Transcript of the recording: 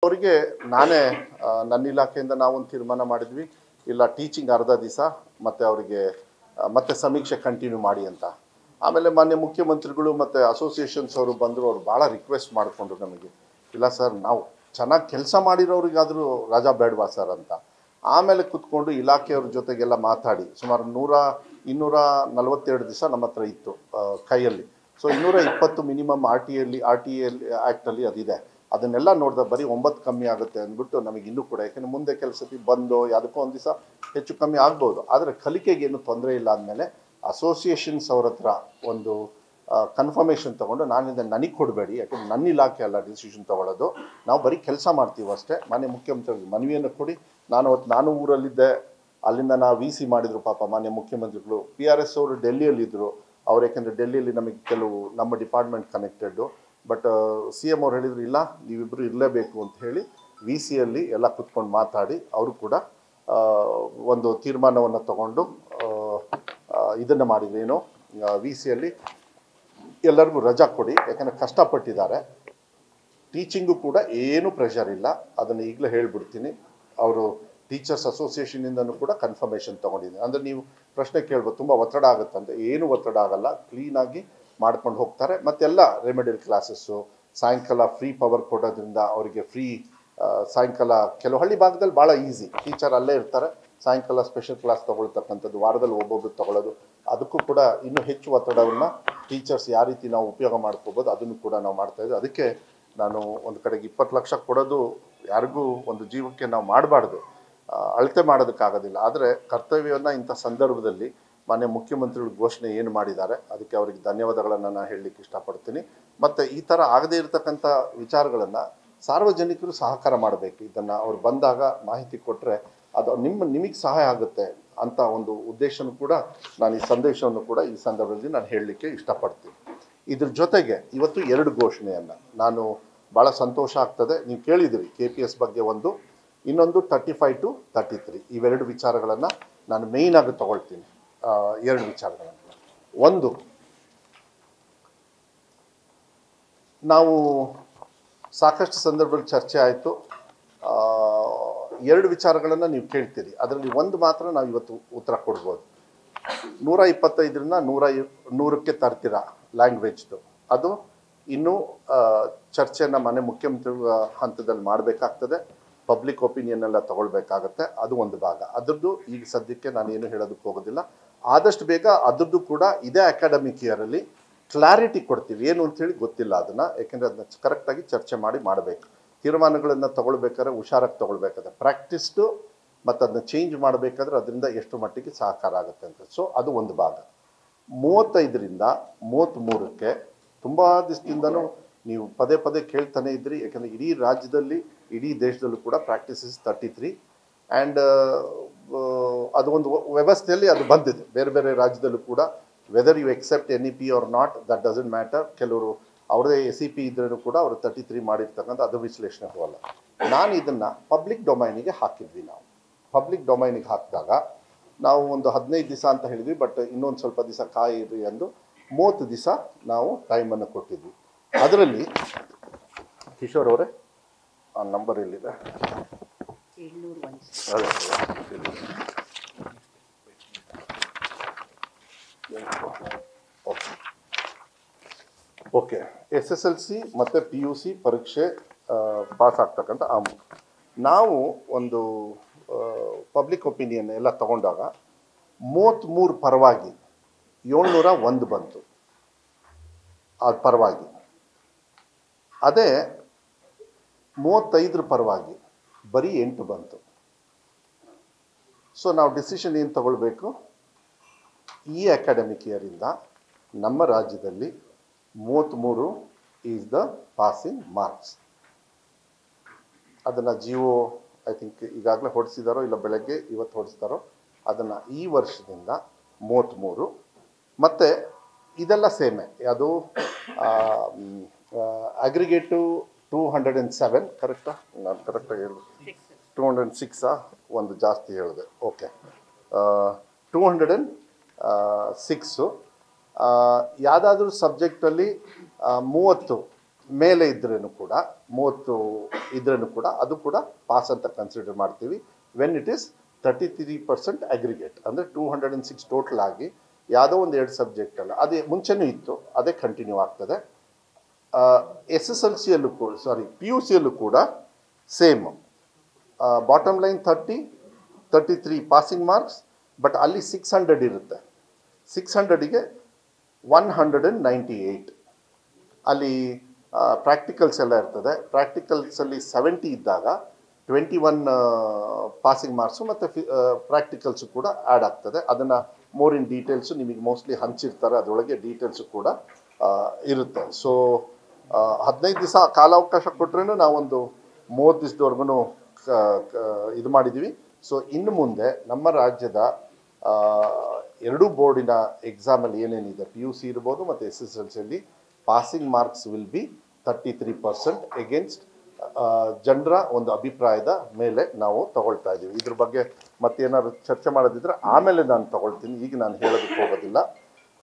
ಅವರಿಗೆ ನಾನೇ ನನ್ನ ಇಲಾಖೆಯಿಂದ ನಾವೊಂದು ತೀರ್ಮಾನ ಮಾಡಿದ್ವಿ, ಇಲ್ಲ ಟೀಚಿಂಗ್ ಅರ್ಧ ದಿವಸ ಮತ್ತು ಅವರಿಗೆ ಮತ್ತೆ ಸಮೀಕ್ಷೆ ಕಂಟಿನ್ಯೂ ಮಾಡಿ ಅಂತ. ಆಮೇಲೆ ಮಾನ್ಯ ಮುಖ್ಯಮಂತ್ರಿಗಳು ಮತ್ತು ಅಸೋಸಿಯೇಷನ್ಸ್ ಅವರು ಬಂದರು, ಅವರು ಭಾಳ ರಿಕ್ವೆಸ್ಟ್ ಮಾಡಿಕೊಂಡ್ರು ನಮಗೆ, ಇಲ್ಲ ಸರ್ ನಾವು ಚೆನ್ನಾಗಿ ಕೆಲಸ ಮಾಡಿರೋರಿಗಾದರೂ ರಜಾ ಬೇಡವಾ ಸರ್ ಅಂತ. ಆಮೇಲೆ ಕೂತ್ಕೊಂಡು ಇಲಾಖೆಯವ್ರ ಜೊತೆಗೆಲ್ಲ ಮಾತಾಡಿ ಸುಮಾರು 242 ದಿವಸ ನಮ್ಮ ಹತ್ರ ಇತ್ತು ಕೈಯಲ್ಲಿ. So 220 minimum R T actually ಅದಿದೆ. ಅದನ್ನೆಲ್ಲ ನೋಡಿದ್ರೆ ಬರೀ 9 ಕಮ್ಮಿ ಆಗುತ್ತೆ ಅಂದ್ಬಿಟ್ಟು ನಮಗೆ ಇನ್ನೂ ಕೂಡ, ಯಾಕೆಂದರೆ ಮುಂದೆ ಕೆಲಸಕ್ಕೆ ಬಂದು ಯಾವುದಕ್ಕೋ ಒಂದು ದಿವಸ ಹೆಚ್ಚು ಕಮ್ಮಿ ಆಗ್ಬೋದು, ಆದರೆ ಕಲಿಕೆಗೇನು ತೊಂದರೆ ಇಲ್ಲ ಅಂದಮೇಲೆ ಅಸೋಸಿಯೇಷನ್ಸ್ ಅವ್ರ ಹತ್ರ ಒಂದು ಕನ್ಫರ್ಮೇಷನ್ ತೊಗೊಂಡು ನಾನಿಂದ ನನಗೆ ಕೊಡಬೇಡಿ, ಯಾಕೆಂದರೆ ನನ್ನ ಇಲಾಖೆ ಅಲ್ಲ ಡಿಸಿಷನ್ ತೊಗೊಳ್ಳೋದು, ನಾವು ಬರೀ ಕೆಲಸ ಮಾಡ್ತೀವಿ ಅಷ್ಟೇ, ಮಾನ್ಯ ಮುಖ್ಯಮಂತ್ರಿಗಳಿಗೆ ಮನವಿಯನ್ನು ಕೊಡಿ. ನಾನು ಊರಲ್ಲಿದ್ದೆ, ಅಲ್ಲಿಂದ ವಿ ಸಿ ಮಾಡಿದರು ಪಾಪ ಮಾನ್ಯ ಮುಖ್ಯಮಂತ್ರಿಗಳು. PRS ಅವರು ಡೆಲ್ಲಿಯಲ್ಲಿದ್ದರು, ಅವ್ರು ಯಾಕೆಂದರೆ ಡೆಲ್ಲಿಯಲ್ಲಿ ನಮಗೆ ಕೆಲವು ನಮ್ಮ ಡಿಪಾರ್ಟ್ಮೆಂಟ್ ಕನೆಕ್ಟೆಡ್ಡು. ಬಟ್ CM ಅವ್ರು ಹೇಳಿದ್ರು, ಇಲ್ಲ ನೀವಿಬ್ಬರು ಇರಲೇಬೇಕು ಅಂತ ಹೇಳಿ VC ಯಲ್ಲಿ ಎಲ್ಲ ಕೂತ್ಕೊಂಡು ಮಾತಾಡಿ ಅವರು ಕೂಡ ಒಂದು ತೀರ್ಮಾನವನ್ನು ತಗೊಂಡು ಇದನ್ನು ಮಾಡಿದ್ರು. ಏನು VC ಯಲ್ಲಿ ಎಲ್ಲರಿಗೂ ರಜಾ ಕೊಡಿ, ಯಾಕಂದರೆ ಕಷ್ಟಪಟ್ಟಿದ್ದಾರೆ. ಟೀಚಿಂಗು ಕೂಡ ಏನೂ ಪ್ರೆಷರ್ ಇಲ್ಲ, ಅದನ್ನು ಈಗಲೇ ಹೇಳಿಬಿಡ್ತೀನಿ. ಅವರು ಟೀಚರ್ಸ್ ಅಸೋಸಿಯೇಷನಿಂದನೂ ಕೂಡ ಕನ್ಫರ್ಮೇಷನ್ ತೊಗೊಂಡಿದ್ದೀನಿ. ಅಂದರೆ ನೀವು ಪ್ರಶ್ನೆ ಕೇಳ್ಬೋದು, ತುಂಬ ಒತ್ತಡ ಆಗುತ್ತಂತೆ. ಏನು ಒತ್ತಡ ಆಗಲ್ಲ, ಕ್ಲೀನಾಗಿ ಮಾಡ್ಕೊಂಡು ಹೋಗ್ತಾರೆ. ಮತ್ತೆಲ್ಲ ರೆಮಿಡಿಯಲ್ ಕ್ಲಾಸಸ್ಸು ಸಾಯಂಕಾಲ ಫ್ರೀ ಪವರ್ ಕೊಡೋದ್ರಿಂದ ಅವರಿಗೆ ಫ್ರೀ ಸಾಯಂಕಾಲ ಕೆಲವು ಹಳ್ಳಿ ಭಾಗದಲ್ಲಿ ಭಾಳ ಈಸಿ, ಟೀಚರ್ ಅಲ್ಲೇ ಇರ್ತಾರೆ, ಸಾಯಂಕಾಲ ಸ್ಪೆಷಲ್ ಕ್ಲಾಸ್ ತೊಗೊಳ್ತಕ್ಕಂಥದ್ದು ವಾರದಲ್ಲಿ ಒಬ್ಬೊಬ್ಬರು ತೊಗೊಳ್ಳೋದು. ಅದಕ್ಕೂ ಕೂಡ ಇನ್ನೂ ಹೆಚ್ಚು ಒತ್ತಡವನ್ನು ಟೀಚರ್ಸ್ ಯಾವ ರೀತಿ ನಾವು ಉಪಯೋಗ ಮಾಡ್ಕೋಬೋದು ಅದನ್ನು ಕೂಡ ನಾವು ಮಾಡ್ತಾಯಿದ್ವಿ. ಅದಕ್ಕೆ ನಾನು ಒಂದು ಕಡೆಗೆ 20 ಲಕ್ಷ ಕೊಡೋದು ಯಾರಿಗೂ ಒಂದು ಜೀವಕ್ಕೆ ನಾವು ಮಾಡಬಾರ್ದು, ಅಳತೆ ಮಾಡೋದಕ್ಕಾಗೋದಿಲ್ಲ. ಆದರೆ ಕರ್ತವ್ಯವನ್ನು ಇಂಥ ಸಂದರ್ಭದಲ್ಲಿ ಮಾನ್ಯ ಮುಖ್ಯಮಂತ್ರಿಗಳು ಘೋಷಣೆ ಏನು ಮಾಡಿದ್ದಾರೆ ಅದಕ್ಕೆ ಅವರಿಗೆ ಧನ್ಯವಾದಗಳನ್ನು ನಾನು ಹೇಳಲಿಕ್ಕೆ ಇಷ್ಟಪಡ್ತೀನಿ. ಮತ್ತು ಈ ಥರ ಆಗದೇ ಇರತಕ್ಕಂಥ ವಿಚಾರಗಳನ್ನು ಸಾರ್ವಜನಿಕರು ಸಹಕಾರ ಮಾಡಬೇಕು. ಇದನ್ನು ಅವ್ರು ಬಂದಾಗ ಮಾಹಿತಿ ಕೊಟ್ಟರೆ ಅದು ನಿಮಗೆ ಸಹಾಯ ಆಗುತ್ತೆ ಅಂತ ಒಂದು ಉದ್ದೇಶನೂ ಕೂಡ ನಾನು ಈ ಸಂದೇಶವನ್ನು ಕೂಡ ಈ ಸಂದರ್ಭದಲ್ಲಿ ನಾನು ಹೇಳಲಿಕ್ಕೆ ಇಷ್ಟಪಡ್ತೀನಿ. ಇದ್ರ ಜೊತೆಗೆ ಇವತ್ತು 2 ಘೋಷಣೆಯನ್ನು ನಾನು ಭಾಳ ಸಂತೋಷ ಆಗ್ತದೆ. ನೀವು ಕೇಳಿದಿರಿ KPS ಬಗ್ಗೆ ಒಂದು, ಇನ್ನೊಂದು 35 to 33 ಇವೆರಡು ವಿಚಾರಗಳನ್ನು ನಾನು ಮೇಯ್ನಾಗಿ ತಗೊಳ್ತೀನಿ. 2 ವಿಚಾರಗಳನ್ನು. ಒಂದು, ನಾವು ಸಾಕಷ್ಟು ಸಂದರ್ಭದಲ್ಲಿ ಚರ್ಚೆ ಆಯಿತು, 2 ವಿಚಾರಗಳನ್ನು ನೀವು ಕೇಳ್ತೀರಿ, ಅದರಲ್ಲಿ ಒಂದು ಮಾತ್ರ ನಾವು ಇವತ್ತು ಉತ್ತರ ಕೊಡ್ಬೋದು. 125ರಿಂದ 100ಕ್ಕೆ ತರ್ತೀರಾ ಲ್ಯಾಂಗ್ವೇಜ್ದು, ಅದು ಇನ್ನೂ ಚರ್ಚೆಯನ್ನು ಮನೆ ಮುಖ್ಯಮಂತ್ರಿ ಹಂತದಲ್ಲಿ ಮಾಡಬೇಕಾಗ್ತದೆ, ಪಬ್ಲಿಕ್ ಒಪಿನಿಯನ್ ಎಲ್ಲ ತಗೊಳ್ಬೇಕಾಗತ್ತೆ. ಅದು ಒಂದು ಭಾಗ. ಅದರದ್ದು ಈಗ ಸದ್ಯಕ್ಕೆ ನಾನೇನು ಹೇಳೋದಕ್ಕೆ ಹೋಗೋದಿಲ್ಲ. ಆದಷ್ಟು ಬೇಗ ಅದರದ್ದು ಕೂಡ ಇದೇ ಅಕಾಡೆಮಿಕ್ ಇಯರಲ್ಲಿ ಕ್ಲಾರಿಟಿ ಕೊಡ್ತೀವಿ. ಏನು ಅಂಥೇಳಿ ಗೊತ್ತಿಲ್ಲ ಅದನ್ನು, ಯಾಕೆಂದರೆ ಅದನ್ನ ಕರೆಕ್ಟಾಗಿ ಚರ್ಚೆ ಮಾಡಬೇಕು. ತೀರ್ಮಾನಗಳನ್ನು ತೊಗೊಳ್ಬೇಕಾದ್ರೆ ಹುಷಾರಾಗಿ ತೊಗೊಳ್ಬೇಕಾದ್ರೆ ಪ್ರಾಕ್ಟೀಸ್ಡು ಮತ್ತು ಅದನ್ನ ಚೇಂಜ್ ಮಾಡಬೇಕಾದ್ರೆ ಅದರಿಂದ ಎಷ್ಟು ಮಟ್ಟಿಗೆ ಸಹಕಾರ ಆಗುತ್ತೆ ಅಂತ. ಸೊ ಅದು ಒಂದು ಭಾಗ. 35ರಿಂದ 33ಕ್ಕೆ ತುಂಬ ದಿವಸದಿಂದನೂ ನೀವು ಪದೇ ಪದೇ ಕೇಳ್ತಾನೆ ಇದ್ರಿ, ಯಾಕಂದರೆ ಇಡೀ ರಾಜ್ಯದಲ್ಲಿ ಇಡೀ ದೇಶದಲ್ಲೂ ಕೂಡ ಪ್ರಾಕ್ಟೀಸಸ್ 33 ಆ್ಯಂಡ್ ಅದು ಒಂದು ವ್ಯವಸ್ಥೆಯಲ್ಲಿ ಅದು ಬಂದಿದೆ. ಬೇರೆ ಬೇರೆ ರಾಜ್ಯದಲ್ಲೂ ಕೂಡ whether you accept NEP or not that doesn't matter. ಕೆಲವರು ಅವ್ರದೇ SEP ಇದ್ರೂ ಕೂಡ ಅವರು 33 ಮಾಡಿರ್ತಕ್ಕಂಥ ಅದು ವಿಶ್ಲೇಷಣೆ ಹೋಗಲ್ಲ. ನಾನು ಇದನ್ನು ಪಬ್ಲಿಕ್ ಡೊಮೈನಿಗೆ ಹಾಕಿದ್ವಿ. ನಾವು ಪಬ್ಲಿಕ್ ಡೊಮೈನಿಗೆ ಹಾಕಿದಾಗ ನಾವು ಒಂದು 15 ದಿವಸ ಅಂತ ಹೇಳಿದ್ವಿ, ಬಟ್ ಇನ್ನೊಂದು ಸ್ವಲ್ಪ ದಿವಸ ಕಾಯಿರಿ ಎಂದು 30 ದಿವಸ ನಾವು ಟೈಮನ್ನು ಕೊಟ್ಟಿದ್ವಿ. ಅದರಲ್ಲಿ ಕಿಶೋರ್ ಅವರೇ ಆ ನಂಬರ್ ಎಲ್ಲಿದೆ? ಓಕೆ. SSLC ಮತ್ತು PUC ಪರೀಕ್ಷೆ ಪಾಸ್ ಆಗ್ತಕ್ಕಂಥ ನಾವು ಒಂದು ಪಬ್ಲಿಕ್ ಒಪಿನಿಯನ್ ಎಲ್ಲ ತಗೊಂಡಾಗ 33 ಪರವಾಗಿ 701 ಬಂತು. ಅದು ಪರವಾಗಿ. ಅದೇ 35 ಪರವಾಗಿ ಬರೀ 8 ಬಂತು. ಸೊ ನಾವು ಡಿಸಿಷನ್ ಏನು ತಗೊಳ್ಬೇಕು? ಈ ಅಕಾಡೆಮಿಕ್ ಇಯರಿಂದ ನಮ್ಮ ರಾಜ್ಯದಲ್ಲಿ 33 ಈಸ್ ದ ಪಾಸಿಂಗ್ ಮಾರ್ಕ್ಸ್. ಅದನ್ನು GO ಐ ಥಿಂಕ್ ಈಗಾಗಲೇ ಹೊಡಿಸಿದಾರೋ ಇಲ್ಲ ಬೆಳಗ್ಗೆ ಇವತ್ತು ಹೊಡಿಸ್ತಾರೋ, ಅದನ್ನು ಈ ವರ್ಷದಿಂದ 33. ಮತ್ತು ಇದೆಲ್ಲ ಸೇಮೆ. ಅದು ಅಗ್ರಿಗೇಟು 207 ಕರೆಕ್ಟಾ? ನಾನು ಕರೆಕ್ಟಾಗಿ ಹೇಳಿದೆ 206 ಒಂದು ಜಾಸ್ತಿ ಹೇಳಿದೆ. ಓಕೆ, 206. ಯಾವುದಾದ್ರೂ ಸಬ್ಜೆಕ್ಟಲ್ಲಿ 30 ಮೇಲೆ ಇದ್ರೂ ಕೂಡ 30 ಇದ್ರೂ ಕೂಡ ಅದು ಕೂಡ ಪಾಸ್ ಅಂತ ಕನ್ಸಿಡರ್ ಮಾಡ್ತೀವಿ ವೆನ್ ಇಟ್ ಈಸ್ 33% ಅಗ್ರಿಗೇಟ್ ಅಂದರೆ 206 ಟೋಟಲ್ ಆಗಿ ಯಾವುದೋ ಒಂದು 2 ಸಬ್ಜೆಕ್ಟ್ ಅಲ್ಲ ಅದೇ ಮುಂಚೆನೂ ಇತ್ತು ಅದೇ ಕಂಟಿನ್ಯೂ ಆಗ್ತದೆ. SSLCಯಲ್ಲೂ ಕೂಡ PUCಯಲ್ಲೂ ಕೂಡ same bottom line 33 passing marks but ಅಲ್ಲಿ 600 ಇರುತ್ತೆ 600ಗೆ 198 ಅಲ್ಲಿ ಪ್ರಾಕ್ಟಿಕಲ್ಸ್ ಎಲ್ಲ ಇರ್ತದೆ. ಪ್ರಾಕ್ಟಿಕಲ್ಸಲ್ಲಿ 70 ಇದ್ದಾಗ 21 ಪಾಸಿಂಗ್ ಮಾರ್ಕ್ಸು ಮತ್ತು ಪ್ರಾಕ್ಟಿಕಲ್ಸು ಕೂಡ ಆ್ಯಡ್ ಆಗ್ತದೆ. ಅದನ್ನು ಮೋರ್ ಇನ್ ಡೀಟೇಲ್ಸು ನಿಮಗೆ ಮೋಸ್ಟ್ಲಿ ಹಂಚಿರ್ತಾರೆ, ಅದರೊಳಗೆ ಡೀಟೇಲ್ಸು ಕೂಡ ಇರುತ್ತೆ. ಸೊ 15 ದಿವಸ ಕಾಲಾವಕಾಶ ಕೊಟ್ರೂ ನಾವೊಂದು 30 ದಿವಸದವರೆಗೂ ಇದು ಮಾಡಿದ್ದೀವಿ. ಸೊ ಇನ್ನು ಮುಂದೆ ನಮ್ಮ ರಾಜ್ಯದ ಎರಡೂ ಬೋರ್ಡಿನ ಎಕ್ಸಾಮಲ್ಲಿ ಏನೇನಿದೆ PUC ಇರ್ಬೋದು ಮತ್ತು SSLCಯಲ್ಲಿ passing marks will be 33% against ಜನರ ಒಂದು ಅಭಿಪ್ರಾಯದ ಮೇಲೆ ನಾವು ತಗೊಳ್ತಾ ಇದ್ದೀವಿ. ಇದ್ರ ಬಗ್ಗೆ ಮತ್ತೇನಾದ್ರು ಚರ್ಚೆ ಮಾಡೋದಿದ್ರೆ ಆಮೇಲೆ ನಾನು ತಗೊಳ್ತೀನಿ, ಈಗ ನಾನು ಹೇಳೋದಕ್ಕೆ ಹೋಗೋದಿಲ್ಲ.